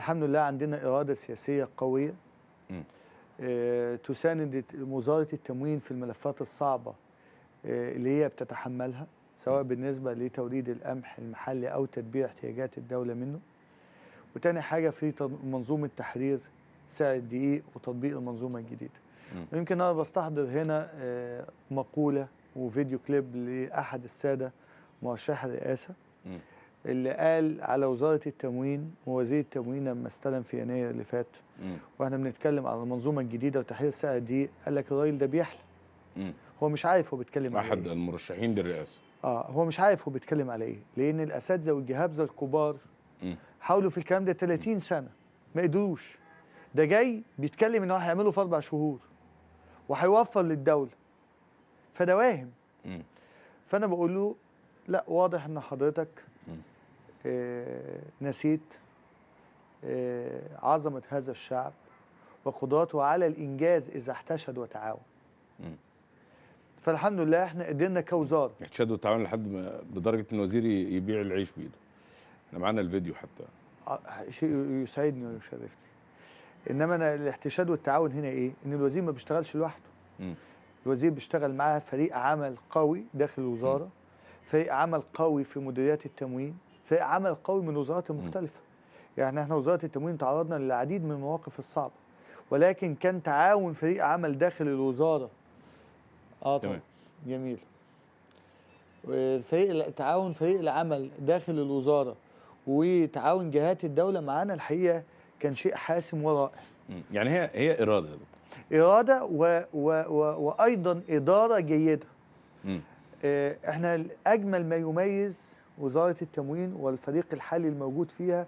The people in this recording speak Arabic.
الحمد لله عندنا إرادة سياسية قوية إمم. تساند وزارة التموين في الملفات الصعبة اللي هي بتتحملها، سواء بالنسبة لتوريد القمح المحلي أو تدبير احتياجات الدولة منه. وتاني حاجة في منظومة تحرير سعر الدقيق وتطبيق المنظومة الجديدة. ويمكن أنا بستحضر هنا مقولة وفيديو كليب لأحد السادة مرشح الرئاسة اللي قال على وزارة التموين ووزير التموين لما استلم في يناير اللي فات واحنا بنتكلم على المنظومة الجديدة وتحرير سعر الدقيق، قال لك الراجل ده بيحلم. هو مش عارف هو بيتكلم على أحد ايه. المرشحين للرئاسة. هو مش عارف هو بيتكلم على ايه، لأن الأساتذة والجهابذة الكبار حاولوا في الكلام ده 30 سنة ما قدروش. ده جاي بيتكلم ان هو هيعمله في 4 شهور وهيوفر للدولة، فده واهم. فأنا بقول له لا، واضح ان حضرتك نسيت عظمة هذا الشعب وقدراته على الإنجاز إذا احتشد وتعاون. فالحمد لله احنا قدرنا كوزارة احتشاد وتعاون لحد ما بدرجة إن الوزير يبيع العيش بإيده. احنا معانا الفيديو حتى. شيء يسعدني ويشرفني. إنما أنا الاحتشاد والتعاون هنا إيه؟ إن الوزير ما بيشتغلش لوحده. الوزير بيشتغل معاه فريق عمل قوي داخل الوزارة، فريق عمل قوي في مديريات التموين، فريق عمل قوي من الوزارات المختلفة. يعني احنا وزارة التموين تعرضنا للعديد من المواقف الصعبة، ولكن كان تعاون فريق عمل داخل الوزارة. طبعا جميل. تعاون فريق العمل داخل الوزارة وتعاون جهات الدولة معانا الحقيقة كان شيء حاسم ورائع. يعني هي إرادة. إرادة وأيضا إدارة جيدة. احنا أجمل ما يميز وزارة التموين والفريق الحالي الموجود فيها